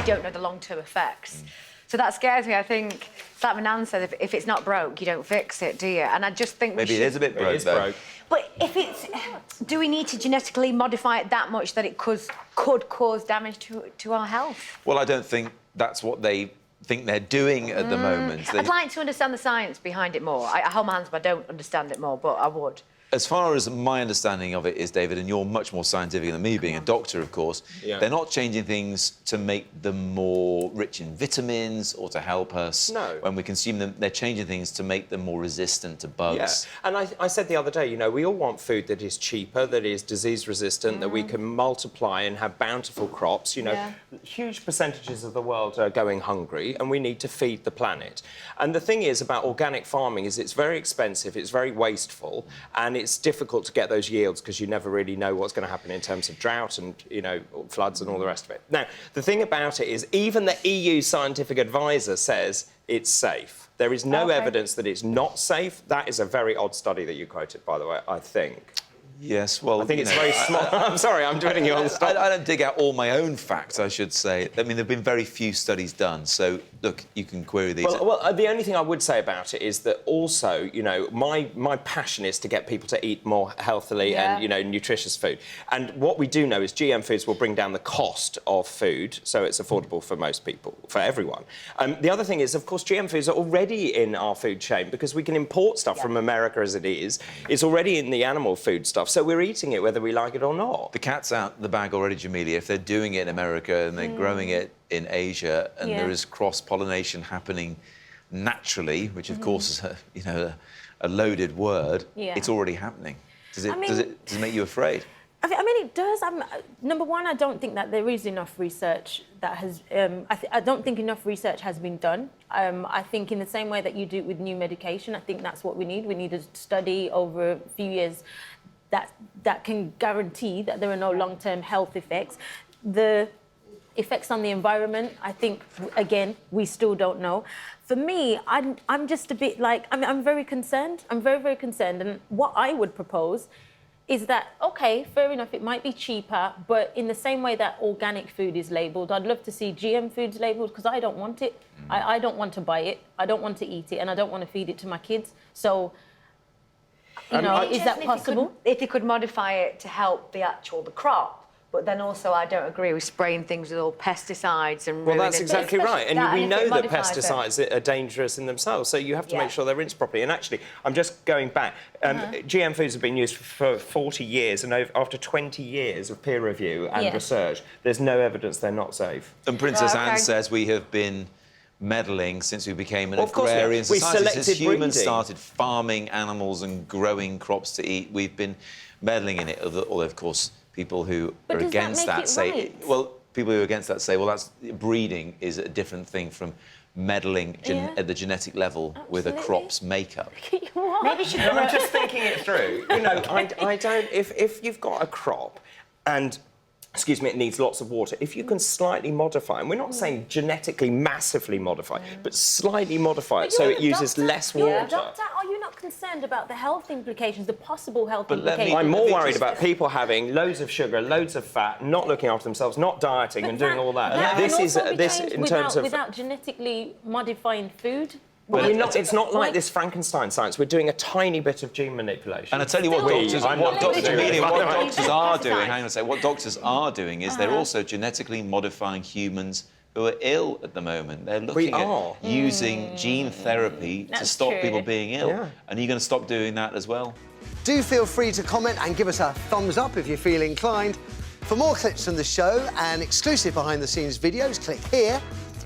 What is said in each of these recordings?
don't know the long-term effects. So that scares me. I think, it's like my nan said, if it's not broke, you don't fix it, do you? And I just think maybe it is a bit broke, though. But if it's... Do we need to genetically modify it that much that it could cause damage to our health? Well, I don't think that's what they think they're doing at the moment. I'd like to understand the science behind it more. I hold my hands, but I don't understand it more, but I would. As far as my understanding of it is, David, and you're much more scientific than me, being a doctor, of course, they're not changing things to make them more rich in vitamins or to help us when we consume them. They're changing things to make them more resistant to bugs. Yeah. And I said the other day, you know, we all want food that is cheaper, that is disease-resistant, that we can multiply and have bountiful crops. You know, huge percentages of the world are going hungry, and we need to feed the planet. And the thing is about organic farming is it's very expensive, it's very wasteful, and it's difficult to get those yields because you never really know what's going to happen in terms of drought and, you know, floods and all the rest of it. Now, the thing about it is even the EU scientific advisor says it's safe. There is no evidence that it's not safe. That is a very odd study that you quoted, by the way, I think. Yes, well... I think it's very small. I'm sorry, I'm dwelling you on stuff. I don't dig out all my own facts, I should say. I mean, there have been very few studies done, so, look, you can query these. Well, the only thing I would say about it is that also, you know, my passion is to get people to eat more healthily and, you know, nutritious food. And what we do know is GM foods will bring down the cost of food, so it's affordable for most people, for everyone. The other thing is, of course, GM foods are already in our food chain because we can import stuff from America as it is. It's already in the animal food stuff. So we're eating it whether we like it or not. The cat's out the bag already, Jamelia. If they're doing it in America and they're growing it in Asia and there is cross-pollination happening naturally, which of course is a, you know, a loaded word, it's already happening. Does it make you afraid? I mean, it does. Number one, I don't think that there is enough research that has... I don't think enough research has been done. I think in the same way that you do it with new medication, I think that's what we need. We need a study over a few years that can guarantee that there are no long-term health effects. The effects on the environment, I think, again, we still don't know. For me, I'm just a bit like... I'm very concerned. I'm very, very concerned. And what I would propose is that, OK, fair enough, it might be cheaper, but in the same way that organic food is labelled, I'd love to see GM foods labelled because I don't want it. I don't want to buy it. I don't want to eat it, and I don't want to feed it to my kids. So... You know, is that possible? If you could modify it to help the crop, but then also I don't agree with spraying things with all pesticides and... Well, that's exactly right. And we know that pesticides are dangerous in themselves, so you have to make sure they're rinsed properly. And actually, I'm just going back. GM foods have been used for 40 years, and after 20 years of peer review and research, there's no evidence they're not safe. And Princess Anne says we have been meddling since we became an agrarian society. Since humans started farming animals and growing crops to eat, we've been meddling in it. Although, of course, people who are against that say... Well, people who are against that say, well, that's breeding is a different thing from meddling at the genetic level with a crop's makeup. Maybe I'm just thinking it through. You know, I don't... If you've got a crop and... Excuse me, it needs lots of water. If you can slightly modify, and we're not saying genetically massively modify, but slightly modify it so it uses less water. You're a doctor. Are you not concerned about the health implications, the possible health implications? I'm more worried about people having loads of sugar, loads of fat, not looking after themselves, not dieting and doing all that. This in terms of... Without genetically modifying food? Well, it's not like this Frankenstein science. We're doing a tiny bit of gene manipulation. And I tell you what doctors are doing, hang on a second, what doctors are doing is they're also genetically modifying humans who are ill at the moment. They're looking at using gene therapy to stop people being ill. And are you going to stop doing that as well? Do feel free to comment and give us a thumbs up if you feel inclined. For more clips from the show and exclusive behind-the-scenes videos, click here.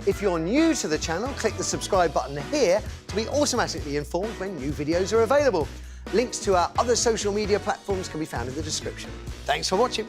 If you're new to the channel, click the subscribe button here to be automatically informed when new videos are available. Links to our other social media platforms can be found in the description. Thanks for watching.